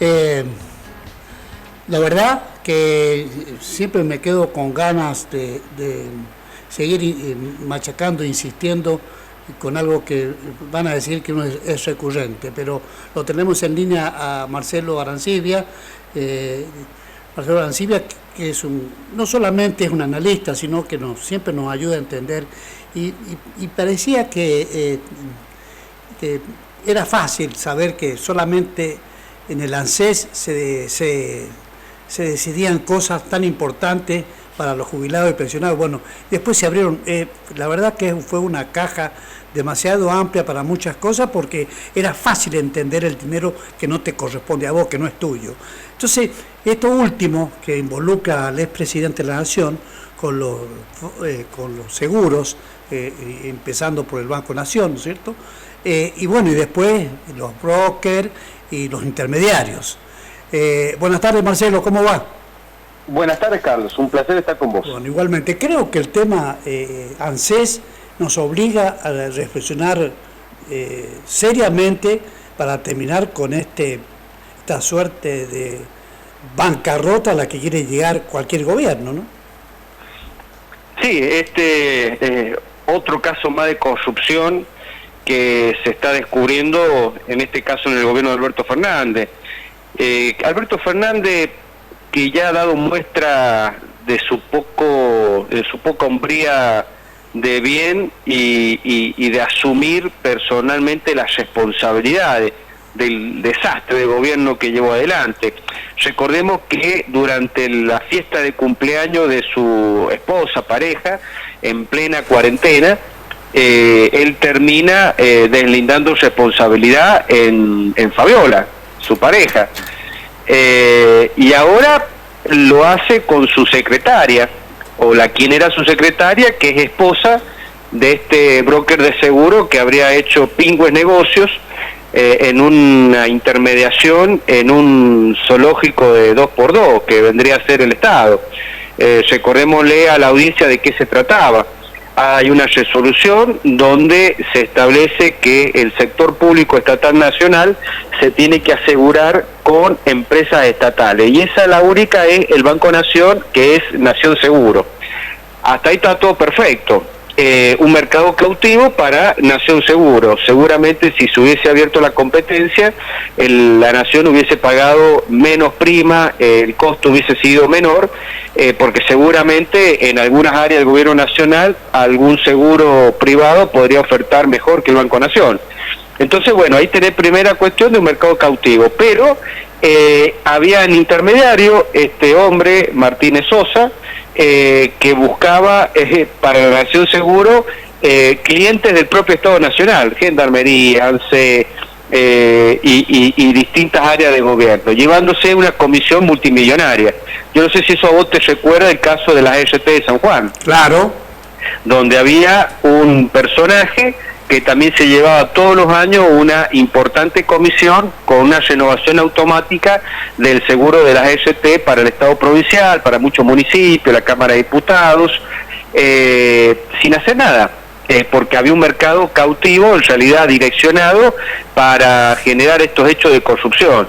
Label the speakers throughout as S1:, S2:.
S1: Eh, la verdad que siempre me quedo con ganas de seguir machacando, insistiendo con algo que van a decir que no es recurrente, pero lo tenemos en línea a Marcelo Arancibia. Marcelo Arancibia, que no solamente es un analista, sino que siempre nos ayuda a entender, y parecía que era fácil saber que solamente en el ANSES se decidían cosas tan importantes para los jubilados y pensionados. Bueno, después se abrieron, la verdad que fue una caja demasiado amplia para muchas cosas, porque era fácil entender el dinero que no te corresponde a vos, que no es tuyo. Entonces, esto último que involucra al expresidente de la Nación con los seguros, empezando por el Banco Nación, ¿no es cierto? Y bueno, y después los brokers y los intermediarios. Buenas tardes, Marcelo, ¿cómo va?
S2: Buenas tardes, Carlos, un placer estar con vos.
S1: Bueno, igualmente, creo que el tema ANSES nos obliga a reflexionar seriamente para terminar con esta suerte de bancarrota a la que quiere llegar cualquier gobierno, ¿no?
S2: Sí, otro caso más de corrupción que se está descubriendo, en este caso en el gobierno de Alberto Fernández. Alberto Fernández, que ya ha dado muestra de su poca hombría de bien y de asumir personalmente las responsabilidades del desastre de gobierno que llevó adelante. Recordemos que durante la fiesta de cumpleaños de su esposa, pareja, en plena cuarentena, él termina deslindando responsabilidad en Fabiola, su pareja, y ahora lo hace con su secretaria, o quien era su secretaria, que es esposa de este broker de seguro que habría hecho pingües negocios en una intermediación en un zoológico de 2x2 que vendría a ser el Estado. Recordémosle a la audiencia de qué se trataba. Hay una resolución donde se establece que el sector público estatal nacional se tiene que asegurar con empresas estatales, y esa la única es el Banco Nación, que es Nación Seguro. Hasta ahí está todo perfecto. Un mercado cautivo para Nación Seguro. Seguramente si se hubiese abierto la competencia, la Nación hubiese pagado menos prima, el costo hubiese sido menor, porque seguramente en algunas áreas del gobierno nacional algún seguro privado podría ofertar mejor que el Banco Nación. Entonces, bueno, ahí tenés primera cuestión de un mercado cautivo, pero había en intermediario este hombre, Martínez Sosa, que buscaba para la Nación Seguro clientes del propio Estado Nacional, Gendarmería, ANSE y distintas áreas de gobierno, llevándose una comisión multimillonaria. Yo no sé si eso a vos te recuerda el caso de la ERT de San Juan.
S1: Claro.
S2: Donde había un personaje que también se llevaba todos los años una importante comisión con una renovación automática del seguro de las ERT para el Estado provincial, para muchos municipios, la Cámara de Diputados, sin hacer nada, porque había un mercado cautivo, en realidad direccionado para generar estos hechos de corrupción.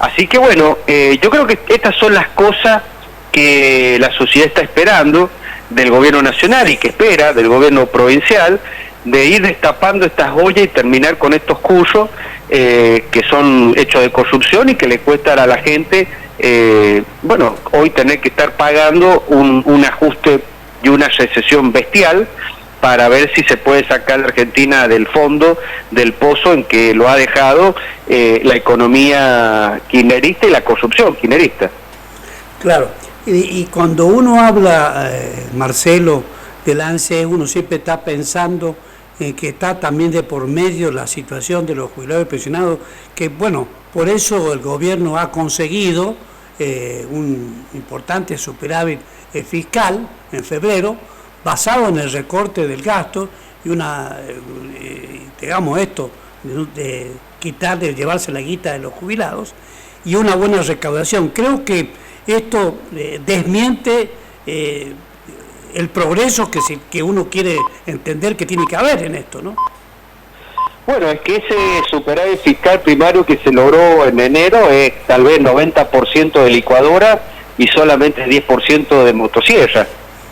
S2: Así que bueno, yo creo que estas son las cosas que la sociedad está esperando del gobierno nacional y que espera del gobierno provincial, de ir destapando estas joyas y terminar con estos cursos que son hechos de corrupción y que le cuestan a la gente, bueno, hoy tener que estar pagando un ajuste y una recesión bestial para ver si se puede sacar a la Argentina del fondo, del pozo en que lo ha dejado la economía kirchnerista y la corrupción kirchnerista.
S1: Claro, y cuando uno habla, Marcelo, del ANSES, uno siempre está pensando que está también de por medio la situación de los jubilados y pensionados, que bueno, por eso el gobierno ha conseguido un importante superávit fiscal en febrero, basado en el recorte del gasto y digamos esto, de llevarse la guita de los jubilados y una buena recaudación. Creo que esto desmiente el progreso que uno quiere entender que tiene que haber en esto, ¿no?
S2: Bueno, es que ese superávit fiscal primario que se logró en enero es tal vez 90% de licuadora y solamente 10% de motosierra.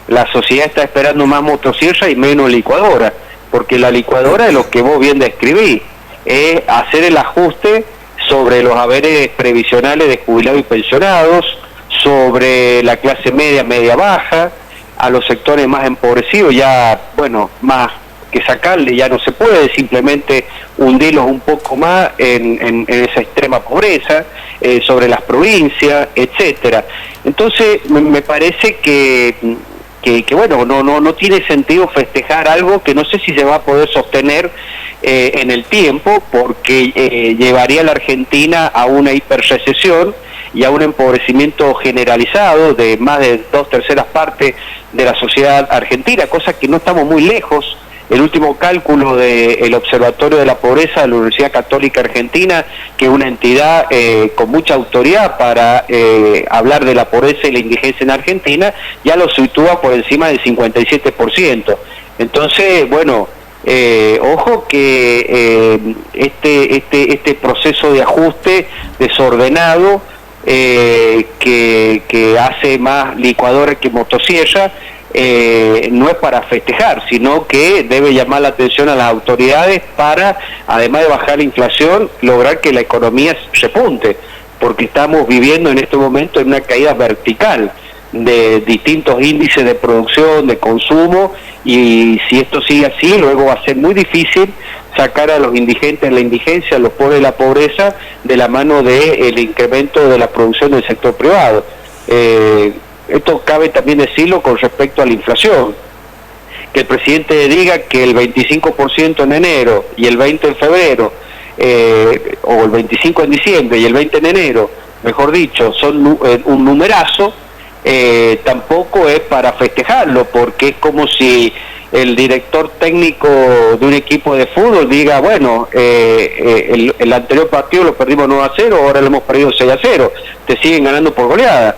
S2: La sociedad está esperando más motosierra y menos licuadora, porque la licuadora es lo que vos bien describís, es hacer el ajuste sobre los haberes previsionales de jubilados y pensionados, sobre la clase media, media-baja, a los sectores más empobrecidos, ya, bueno, más que sacarle ya no se puede, simplemente hundirlos un poco más en esa extrema pobreza, sobre las provincias, etcétera. Entonces, me parece que bueno, no tiene sentido festejar algo que no sé si se va a poder sostener en el tiempo, porque llevaría a la Argentina a una hiperrecesión y a un empobrecimiento generalizado de más de 2/3 partes de la sociedad argentina, cosa que no estamos muy lejos. El último cálculo del Observatorio de la Pobreza de la Universidad Católica Argentina, que es una entidad con mucha autoridad para hablar de la pobreza y la indigencia en Argentina, ya lo sitúa por encima del 57%. Entonces, bueno, ojo que este proceso de ajuste desordenado, que hace más licuadora que motosierra, no es para festejar, sino que debe llamar la atención a las autoridades para, además de bajar la inflación, lograr que la economía repunte, porque estamos viviendo en este momento en una caída vertical de distintos índices de producción, de consumo, y si esto sigue así, luego va a ser muy difícil sacar a los indigentes de la indigencia, a los pobres de la pobreza, de la mano del incremento de la producción del sector privado. Esto cabe también decirlo con respecto a la inflación, que el presidente diga que el 25% en enero y el 20% en febrero, o el 25% en diciembre y el 20% en enero, mejor dicho, son un numerazo, tampoco es para festejarlo, porque es como si el director técnico de un equipo de fútbol diga, bueno, el anterior partido lo perdimos 9-0, ahora lo hemos perdido 6-0, te siguen ganando por goleada.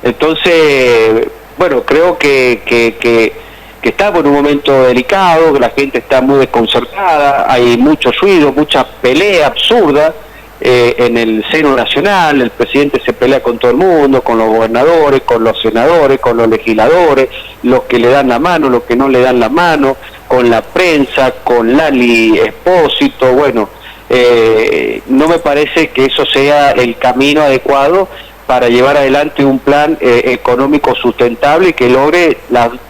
S2: Entonces, bueno, creo que estamos en un momento delicado, que la gente está muy desconcertada, hay mucho ruido, mucha pelea absurda en el seno nacional. El presidente se pelea con todo el mundo, con los gobernadores, con los senadores, con los legisladores, los que le dan la mano, los que no le dan la mano, con la prensa, con Lali Espósito. Bueno, no me parece que eso sea el camino adecuado para llevar adelante un plan económico sustentable que logre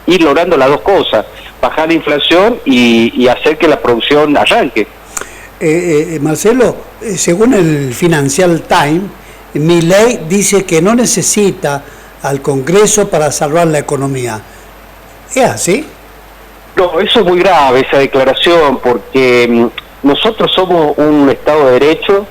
S2: ir logrando las dos cosas, bajar la inflación y hacer que la producción arranque.
S1: Marcelo, según el Financial Times, Milei dice que no necesita al Congreso para salvar la economía. ¿Es así?
S2: No, eso es muy grave, esa declaración, porque nosotros somos un Estado de Derecho,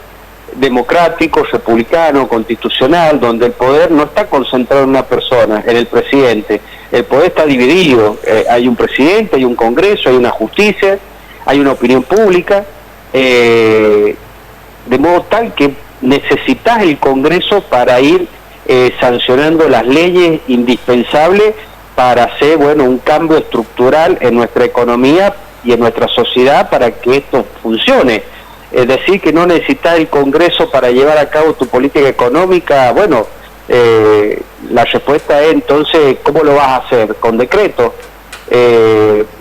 S2: democrático, republicano, constitucional, donde el poder no está concentrado en una persona, en el presidente. El poder está dividido, hay un presidente, hay un Congreso, hay una justicia, hay una opinión pública, de modo tal que necesitas el Congreso para ir sancionando las leyes indispensables para hacer, bueno, un cambio estructural en nuestra economía y en nuestra sociedad para que esto funcione. Es decir, que no necesitas el Congreso para llevar a cabo tu política económica. Bueno, la respuesta es entonces, ¿cómo lo vas a hacer? ¿Con decreto?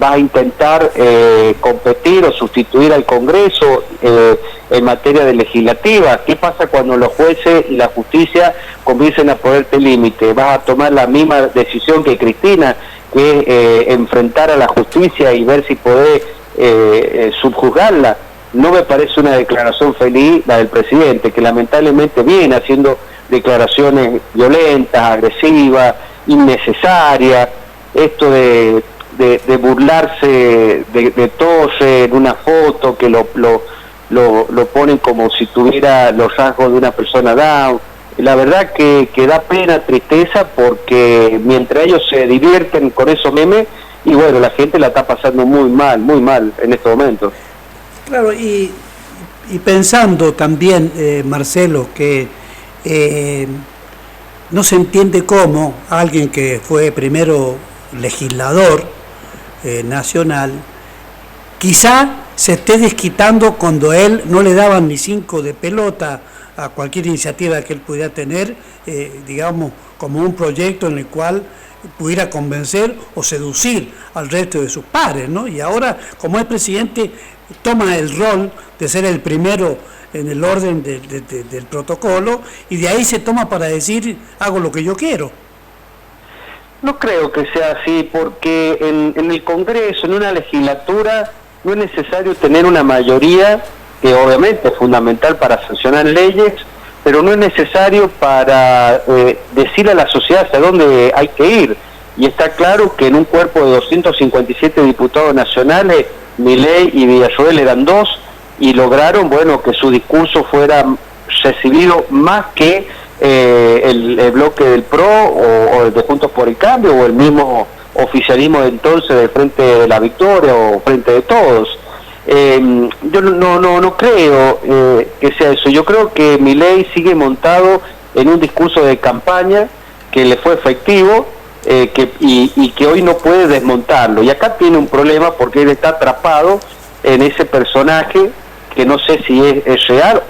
S2: ¿Vas a intentar competir o sustituir al Congreso en materia de legislativa? ¿Qué pasa cuando los jueces y la justicia comiencen a ponerte límite? ¿Vas a tomar la misma decisión que Cristina, que es enfrentar a la justicia y ver si podés subjuzgarla? No me parece una declaración feliz la del presidente, que lamentablemente viene haciendo declaraciones violentas, agresivas, innecesarias. Esto de burlarse de todos en una foto, que lo ponen como si tuviera los rasgos de una persona down. La verdad que da pena, tristeza, porque mientras ellos se divierten con esos memes, y bueno, la gente la está pasando muy mal en estos momentos.
S1: Claro, y pensando también, Marcelo, que no se entiende cómo alguien que fue primero legislador nacional, quizá se esté desquitando cuando él no le daban ni 5 de pelota a cualquier iniciativa que él pudiera tener, digamos, como un proyecto en el cual pudiera convencer o seducir al resto de sus pares, ¿no? Y ahora, como es presidente, toma el rol de ser el primero en el orden del protocolo, y de ahí se toma para decir, hago lo que yo quiero.
S3: No creo que sea así, porque en el Congreso, en una legislatura, no es necesario tener una mayoría, que obviamente es fundamental para sancionar leyes, pero no es necesario para decirle a la sociedad hacia dónde hay que ir. Y está claro que en un cuerpo de 257 diputados nacionales, Milei y Villarroel eran 2, y lograron, bueno, que su discurso fuera recibido más que el bloque del PRO o el de Juntos por el Cambio o el mismo oficialismo de entonces del Frente de la Victoria o Frente de Todos. Yo no creo que sea eso. Yo creo que Milei sigue montado en un discurso de campaña que le fue efectivo y que hoy no puede desmontarlo. Y acá tiene un problema porque él está atrapado en ese personaje que no sé si es real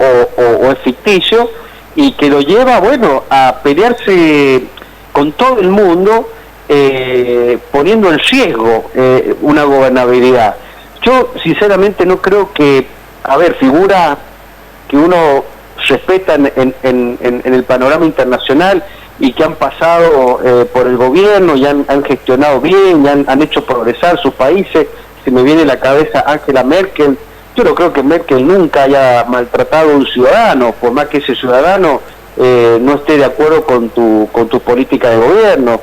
S3: o es ficticio, y que lo lleva, bueno, a pelearse con todo el mundo, poniendo en riesgo una gobernabilidad. Yo sinceramente no creo que, figuras que uno respeta en el panorama internacional y que han pasado por el gobierno y han gestionado bien y han hecho progresar sus países. Se me viene a la cabeza Angela Merkel. Yo no creo que Merkel nunca haya maltratado a un ciudadano, por más que ese ciudadano no esté de acuerdo con tu política de gobierno.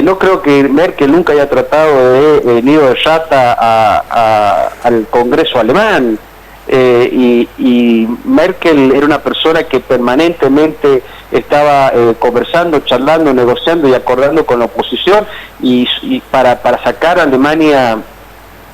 S3: No creo que Merkel nunca haya tratado de nido de rata al Congreso alemán. Y Merkel era una persona que permanentemente estaba conversando, charlando, negociando y acordando con la oposición y para sacar a Alemania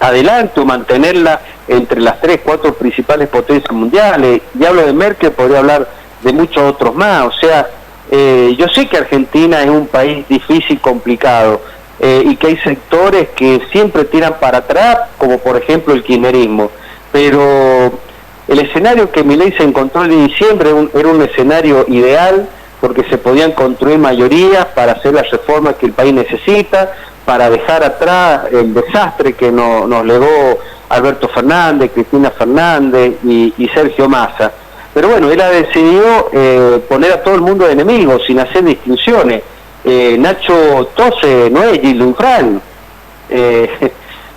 S3: adelante o mantenerla entre las 3, 4 principales potencias mundiales. Y hablo de Merkel, podría hablar de muchos otros más. O sea, yo sé que Argentina es un país difícil, complicado, y que hay sectores que siempre tiran para atrás, como por ejemplo el kirchnerismo, pero el escenario que Milei se encontró en diciembre era un escenario ideal, porque se podían construir mayorías para hacer las reformas que el país necesita, para dejar atrás el desastre que nos legó Alberto Fernández, Cristina Fernández y Sergio Massa. Pero bueno, él ha decidido poner a todo el mundo de enemigo, sin hacer distinciones. Nacho Tose no es Gildo Infran.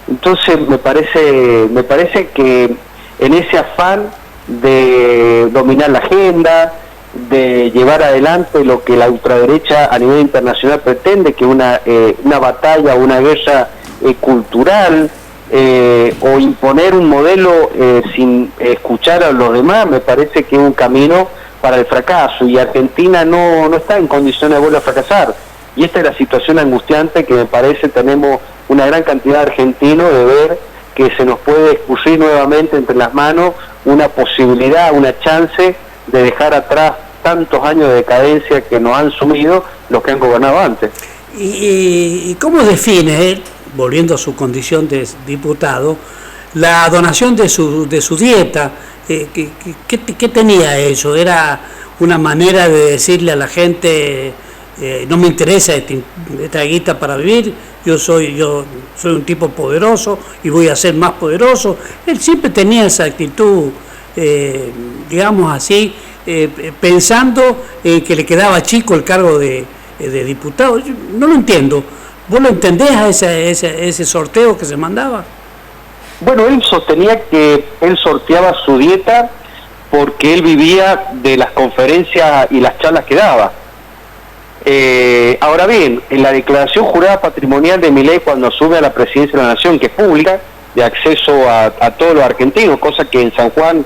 S3: Entonces me parece que en ese afán de dominar la agenda, de llevar adelante lo que la ultraderecha a nivel internacional pretende, que una batalla, una guerra cultural, o imponer un modelo sin escuchar a los demás, me parece que es un camino para el fracaso, y Argentina no está en condiciones de volver a fracasar. Y esta es la situación angustiante que me parece tenemos una gran cantidad de argentinos de ver que se nos puede escurrir nuevamente entre las manos una posibilidad, una chance de dejar atrás tantos años de decadencia que nos han sumido los que han gobernado antes.
S1: ¿Y cómo define él, volviendo a su condición de diputado, la donación de su dieta? ¿Qué tenía eso? ¿Era una manera de decirle a la gente, no me interesa esta guita para vivir, yo soy un tipo poderoso y voy a ser más poderoso? Él siempre tenía esa actitud, digamos así, pensando que le quedaba chico el cargo de diputado. Yo no lo entiendo. ¿Vos lo entendés a ese sorteo que se mandaba?
S3: Bueno, él sostenía que él sorteaba su dieta porque él vivía de las conferencias y las charlas que daba. Ahora bien, en la declaración jurada patrimonial de Milei cuando sube a la presidencia de la Nación, que es pública, de acceso a todos los argentinos, cosa que en San Juan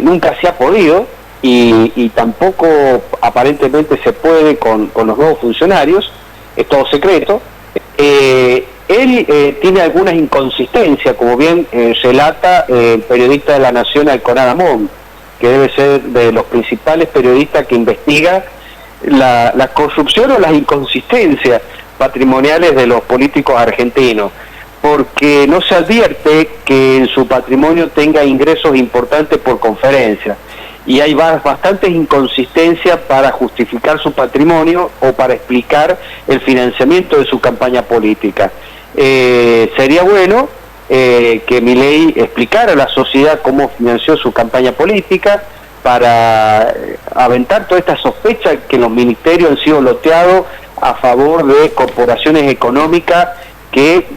S3: nunca se ha podido, y tampoco aparentemente se puede con los nuevos funcionarios, es todo secreto. Él tiene algunas inconsistencias, como bien relata el periodista de La Nación, Alconada Mon, que debe ser de los principales periodistas que investiga la corrupción o las inconsistencias patrimoniales de los políticos argentinos. porque no se advierte que en su patrimonio tenga ingresos importantes por conferencia. Y hay bastantes inconsistencias para justificar su patrimonio o para explicar el financiamiento de su campaña política. Sería bueno que Milei explicara a la sociedad cómo financió su campaña política para aventar toda esta sospecha que los ministerios han sido loteados a favor de corporaciones económicas que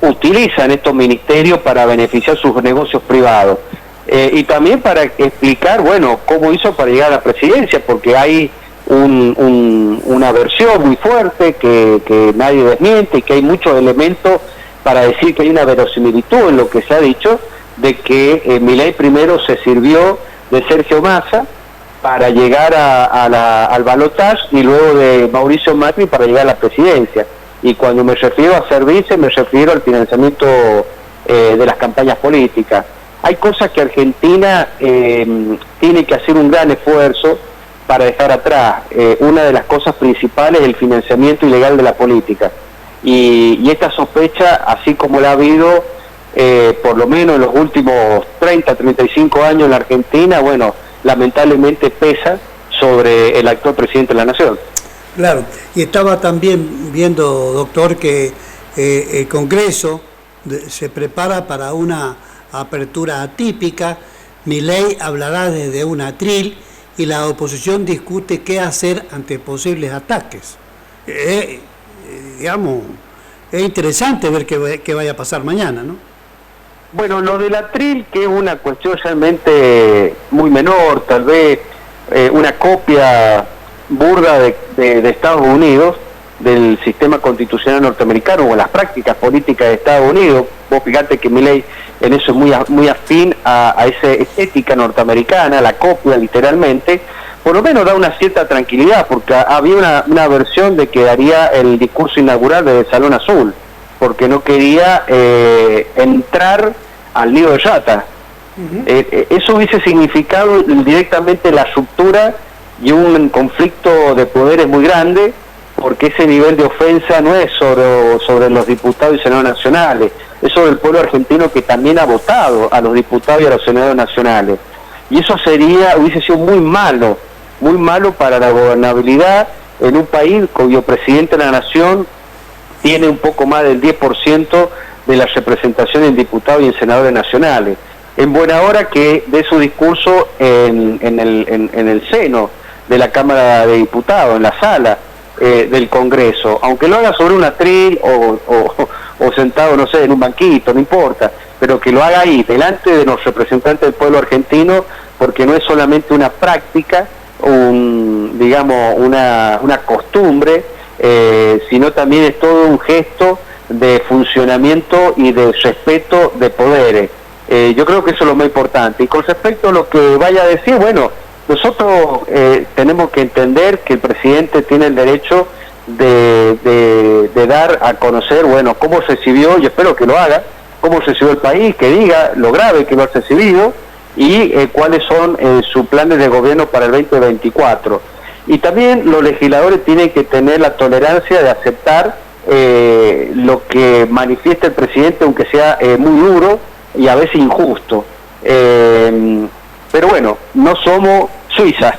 S3: utilizan estos ministerios para beneficiar sus negocios privados. Y también para explicar, bueno, cómo hizo para llegar a la presidencia, porque hay una versión muy fuerte que nadie desmiente y que hay muchos elementos para decir que hay una verosimilitud en lo que se ha dicho, de que Milei primero se sirvió de Sergio Massa para llegar al balotaje y luego de Mauricio Macri para llegar a la presidencia. Y cuando me refiero a servirse, me refiero al financiamiento de las campañas políticas. Hay cosas que Argentina tiene que hacer un gran esfuerzo para dejar atrás. Una de las cosas principales es el financiamiento ilegal de la política. Y esta sospecha, así como la ha habido por lo menos en los últimos 30, 35 años en la Argentina, bueno, lamentablemente pesa sobre el actual presidente de la Nación.
S1: Claro, y estaba también viendo, doctor, que el Congreso se prepara para una apertura atípica. Milei hablará desde un atril y la oposición discute qué hacer ante posibles ataques. Digamos, es interesante ver qué vaya a pasar mañana, ¿no?
S3: Bueno, lo del atril, que es una cuestión realmente muy menor, tal vez una copia burda de Estados Unidos, del sistema constitucional norteamericano o las prácticas políticas de Estados Unidos. Vos fíjate que Milei en eso es muy afín a esa estética norteamericana, la copia literalmente. Por lo menos da una cierta tranquilidad, porque había una versión de que haría el discurso inaugural del Salón Azul, porque no quería entrar al lío de Yata. Eso hubiese significado directamente la ruptura y un conflicto de poderes muy grande, porque ese nivel de ofensa no es sobre los diputados y senadores nacionales, es sobre el pueblo argentino que también ha votado a los diputados y a los senadores nacionales. Y eso hubiese sido muy malo para la gobernabilidad en un país cuyo presidente de la Nación tiene un poco más del 10% de la representación en diputados y en senadores nacionales. En buena hora que dé su discurso en el seno de la Cámara de Diputados, en la sala del Congreso, aunque lo haga sobre un atril o sentado, no sé, en un banquito, no importa, pero que lo haga ahí, delante de los representantes del pueblo argentino, porque no es solamente una práctica, digamos, una costumbre, sino también es todo un gesto de funcionamiento y de respeto de poderes. Yo creo que eso es lo más importante. Y con respecto a lo que vaya a decir, bueno, nosotros tenemos que entender que el presidente tiene el derecho de dar a conocer, bueno, cómo recibió, y espero que lo haga, cómo recibió el país, que diga lo grave que lo ha recibido y cuáles son sus planes de gobierno para el 2024. Y también los legisladores tienen que tener la tolerancia de aceptar lo que manifiesta el presidente, aunque sea muy duro y a veces injusto. Pero bueno, no somos Suiza.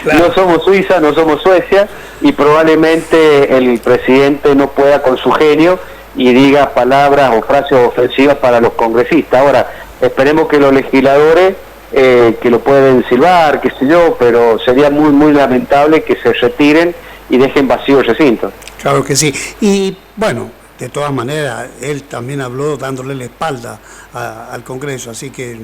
S3: Claro. No somos Suiza, no somos Suecia, y probablemente el presidente no pueda con su genio y diga palabras o frases ofensivas para los congresistas. Ahora, esperemos que los legisladores que lo pueden silbar, qué sé yo, pero sería muy lamentable que se retiren y dejen vacío el recinto.
S1: Claro que sí. Y bueno, de todas maneras, él también habló dándole la espalda al Congreso, así que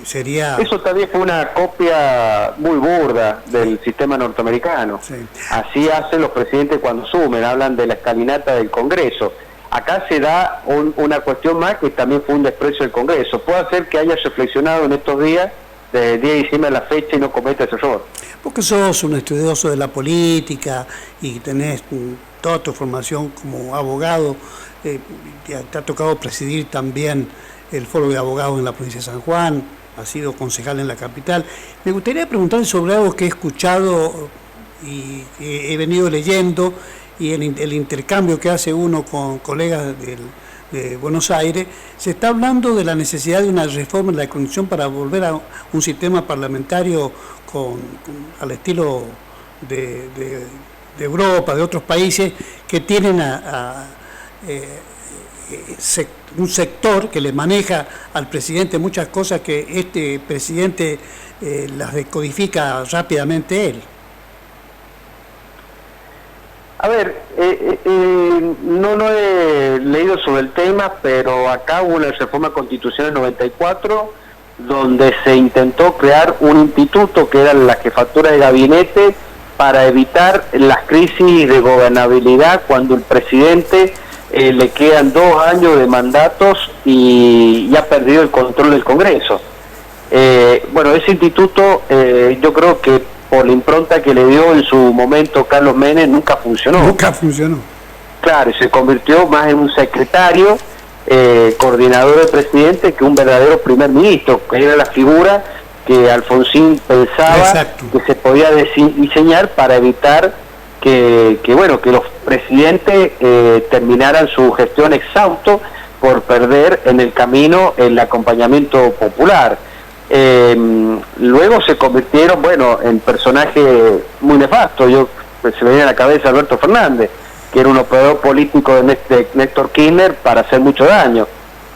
S1: sería...
S3: Eso también fue una copia muy burda del sistema norteamericano. Sí. Así hacen los presidentes cuando asumen, hablan de la escalinata del Congreso. Acá se da una cuestión más que también fue un desprecio del Congreso. Puede ser que hayas reflexionado en estos días, desde el día de diciembre a la fecha, y no cometa ese error.
S1: Porque sos un estudioso de la política y tenés toda tu formación como abogado, te ha tocado presidir también el Foro de Abogados en la provincia de San Juan, has sido concejal en la capital. Me gustaría preguntarle sobre algo que he escuchado y que he venido leyendo, y el intercambio que hace uno con colegas de Buenos Aires, se está hablando de la necesidad de una reforma en la Constitución para volver a un sistema parlamentario al estilo de Europa, de otros países que tienen un sector que le maneja al presidente muchas cosas que este presidente las decodifica rápidamente él.
S3: A ver, no he leído sobre el tema, pero acá hubo una reforma constitucional en 94, donde se intentó crear un instituto que era la jefatura de gabinete para evitar las crisis de gobernabilidad cuando el presidente le quedan 2 años de mandatos y ha perdido el control del Congreso. Bueno, ese instituto yo creo que por la impronta que le dio en su momento Carlos Menem nunca funcionó.
S1: Nunca funcionó.
S3: Claro, y se convirtió más en un secretario, coordinador del presidente, que un verdadero primer ministro, que era la figura que Alfonsín pensaba
S1: Exacto.
S3: que se podía diseñar para evitar que los presidentes terminaran su gestión exhausto por perder en el camino el acompañamiento popular. Luego se convirtieron, en personajes muy nefastos. Se me viene a la cabeza Alberto Fernández, que era un operador político de Néstor Kirchner para hacer mucho daño.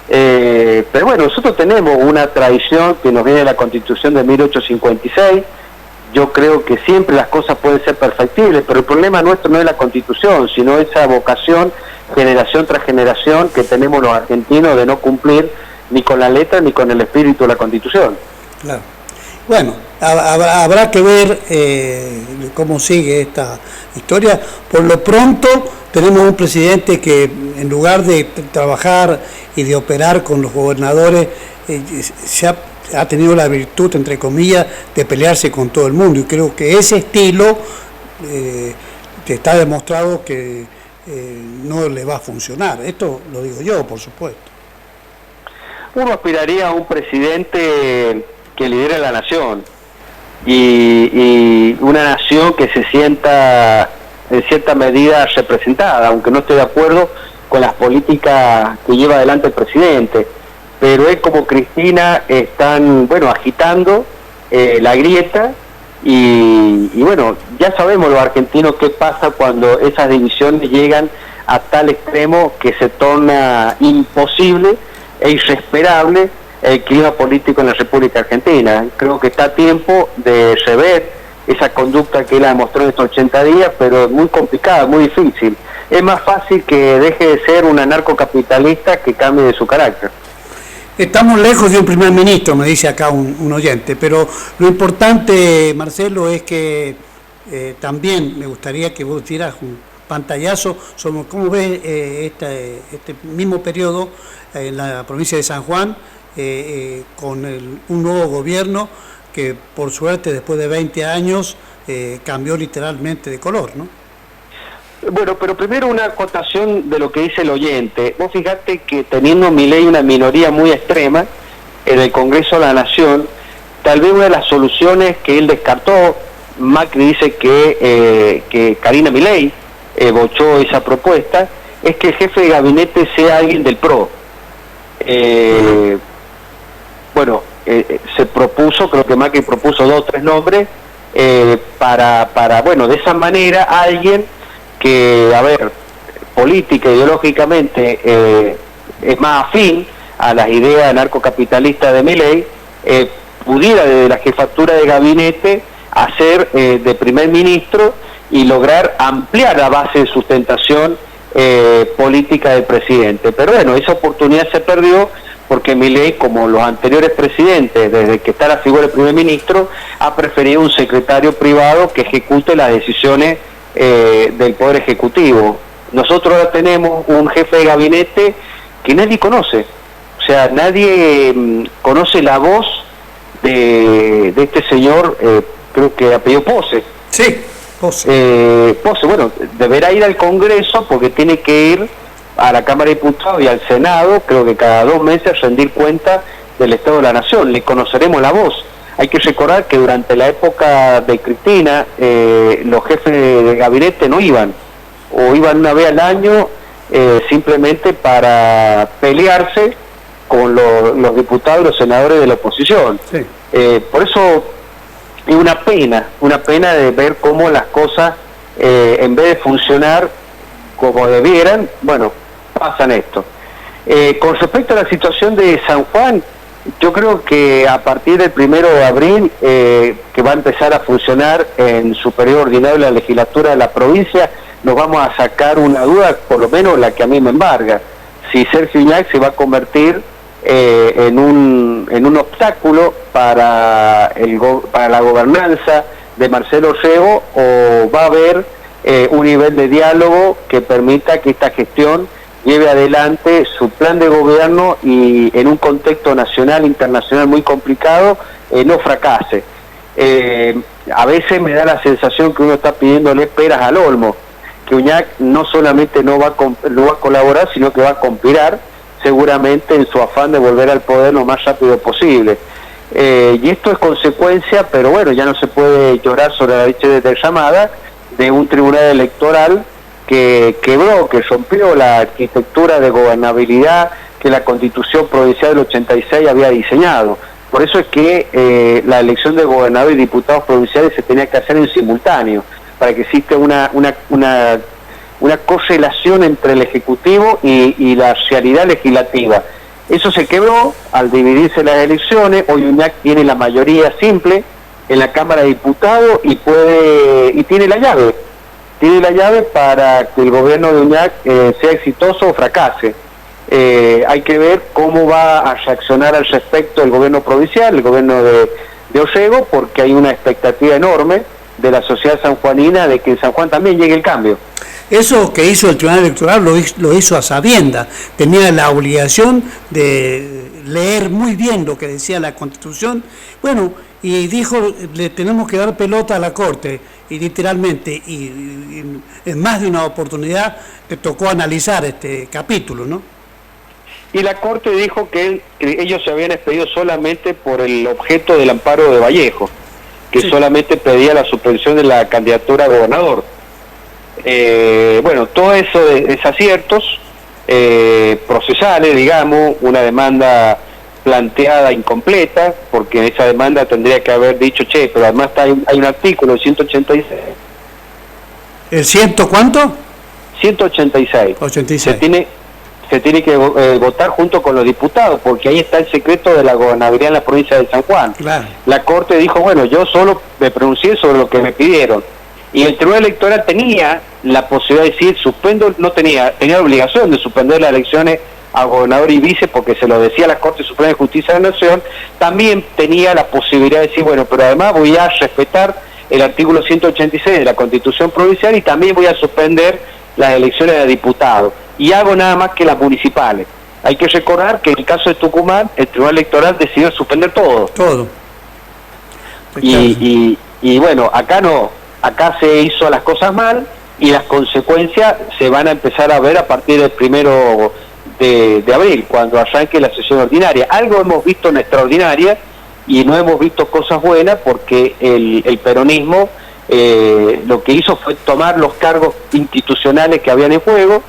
S3: Pero bueno, nosotros tenemos una tradición que nos viene de la Constitución de 1856. Yo creo que siempre las cosas pueden ser perfectibles, pero el problema nuestro no es la Constitución, sino esa vocación, generación tras generación, que tenemos los argentinos de no cumplir ni con la letra ni con el espíritu de la Constitución.
S1: Claro. Bueno, habrá que ver cómo sigue esta historia. Por lo pronto tenemos un presidente que en lugar de trabajar y de operar con los gobernadores, ha tenido la virtud, entre comillas, de pelearse con todo el mundo, y creo que ese estilo está demostrado que no le va a funcionar. Esto lo digo yo, por supuesto.
S3: Uno aspiraría a un presidente que lidere la nación y una nación que se sienta en cierta medida representada, aunque no esté de acuerdo con las políticas que lleva adelante el presidente. Pero él como Cristina están, agitando la grieta y ya sabemos los argentinos qué pasa cuando esas divisiones llegan a tal extremo que se torna imposible e irrespirable el clima político en la República Argentina. Creo que está a tiempo de rever esa conducta que él ha demostrado en estos 80 días, pero es muy complicada, muy difícil. Es más fácil que deje de ser un anarcocapitalista que cambie de su carácter.
S1: Estamos lejos de un primer ministro, me dice acá un oyente, pero lo importante, Marcelo, es que también me gustaría que vos dieras un pantallazo sobre cómo ves este mismo periodo en la provincia de San Juan, con un nuevo gobierno que por suerte después de 20 años cambió literalmente de color, ¿no?
S3: Bueno, pero primero una acotación de lo que dice el oyente. Vos fijate que teniendo Milei una minoría muy extrema en el Congreso de la Nación, tal vez una de las soluciones que él descartó, Macri dice que Karina Milei bochó esa propuesta, es que el jefe de gabinete sea alguien del PRO. Se propuso, creo que Macri propuso 2 o 3 nombres, para de esa manera alguien que, política, ideológicamente es más afín a las ideas narcocapitalistas de Milei, pudiera desde la jefatura de gabinete hacer de primer ministro y lograr ampliar la base de sustentación política del presidente. Pero esa oportunidad se perdió porque Milei, como los anteriores presidentes, desde que está la figura del primer ministro, ha preferido un secretario privado que ejecute las decisiones del Poder Ejecutivo. Nosotros ahora tenemos un jefe de gabinete que nadie conoce, o sea, nadie conoce la voz de este señor, creo que apellido Pose.
S1: Sí, Pose.
S3: Pose, deberá ir al Congreso porque tiene que ir a la Cámara de Diputados y al Senado, creo que cada 2 meses rendir cuenta del Estado de la Nación. Le conoceremos la voz. Hay que recordar que durante la época de Cristina los jefes de gabinete no iban, o iban una vez al año simplemente para pelearse con los diputados y los senadores de la oposición.
S1: Sí.
S3: Por eso es una pena de ver cómo las cosas, en vez de funcionar como debieran, bueno, pasan esto. Con respecto a la situación de San Juan, yo creo que a partir del 1 de abril, que va a empezar a funcionar en su periodo ordinario la legislatura de la provincia, nos vamos a sacar una duda, por lo menos la que a mí me embarga, si Sergio Uñac se va a convertir en un obstáculo para la gobernanza de Marcelo Orrego, o va a haber un nivel de diálogo que permita que esta gestión lleve adelante su plan de gobierno y en un contexto nacional e internacional muy complicado no fracase. A veces me da la sensación que uno está pidiéndole peras al olmo, que Uñac no solamente no va a colaborar, sino que va a conspirar seguramente en su afán de volver al poder lo más rápido posible. Y esto es consecuencia, pero bueno, ya no se puede llorar sobre la leche derramada, de un tribunal electoral que quebró, que rompió la arquitectura de gobernabilidad que la Constitución Provincial del 86 había diseñado. Por eso es que la elección de gobernador y diputados provinciales se tenía que hacer en simultáneo, para que exista una correlación entre el Ejecutivo y la realidad legislativa. Eso se quebró al dividirse las elecciones. Hoy Uñac tiene la mayoría simple en la Cámara de Diputados y tiene la llave. Tiene la llave para que el gobierno de Uñac sea exitoso o fracase. Hay que ver cómo va a reaccionar al respecto el gobierno provincial, el gobierno de Orrego, porque hay una expectativa enorme de la sociedad sanjuanina de que en San Juan también llegue el cambio.
S1: Eso que hizo el Tribunal Electoral lo hizo a sabiendas. Tenía la obligación de leer muy bien lo que decía la Constitución. Bueno, y dijo, le tenemos que dar pelota a la Corte, y literalmente, y en más de una oportunidad le tocó analizar este capítulo, ¿no?
S3: Y la Corte dijo que ellos se habían expedido solamente por el objeto del amparo de Vallejo, que sí, solamente pedía la suspensión de la candidatura a gobernador. Bueno, todo eso de desaciertos procesales, digamos, una demanda planteada incompleta, porque en esa demanda tendría que haber dicho, che, pero además hay un artículo, el 186.
S1: ¿El ciento cuánto?
S3: 186.
S1: 86.
S3: Se tiene que votar junto con los diputados, porque ahí está el secreto de la gobernabilidad en la provincia de San Juan.
S1: Claro.
S3: La Corte dijo, bueno, yo solo me pronuncié sobre lo que me pidieron. Y el Tribunal Electoral tenía la posibilidad de decir, suspendo, tenía la obligación de suspender las elecciones a gobernador y vice, porque se lo decía la Corte Suprema de Justicia de la Nación. También tenía la posibilidad de decir, bueno, pero además voy a respetar el artículo 186 de la Constitución Provincial y también voy a suspender las elecciones de diputados. Y hago nada más que las municipales. Hay que recordar que en el caso de Tucumán, el Tribunal Electoral decidió suspender todo.
S1: Todo.
S3: Y bueno, acá no. Acá se hizo las cosas mal y las consecuencias se van a empezar a ver a partir del 1 de abril, cuando arranque la sesión ordinaria. Algo hemos visto en extraordinaria y no hemos visto cosas buenas, porque el peronismo lo que hizo fue tomar los cargos institucionales que habían en juego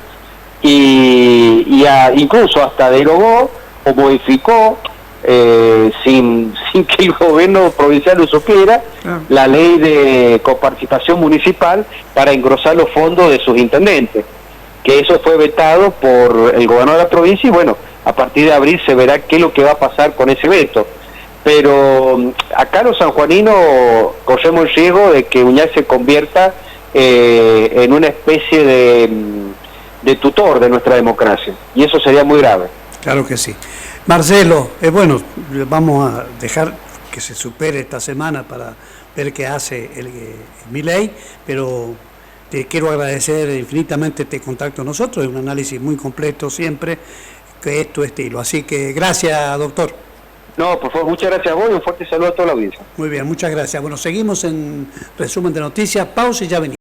S3: y incluso hasta derogó o modificó sin que el gobierno provincial lo supiera, la ley de coparticipación municipal para engrosar los fondos de sus intendentes, que eso fue vetado por el gobernador de la provincia. Y bueno, a partir de abril se verá qué es lo que va a pasar con ese veto. Pero acá los sanjuaninos corremos el riesgo de que Uñac se convierta en una especie de tutor de nuestra democracia, y eso sería muy grave.
S1: Claro que sí. Marcelo, bueno, vamos a dejar que se supere esta semana para ver qué hace Milei, pero te quiero agradecer infinitamente este contacto con nosotros, es un análisis muy completo siempre, que es tu estilo. Así que gracias, doctor.
S3: No, por favor, muchas gracias a vos y un fuerte saludo a toda la audiencia.
S1: Muy bien, muchas gracias. Bueno, seguimos en resumen de noticias, pausa y ya venimos.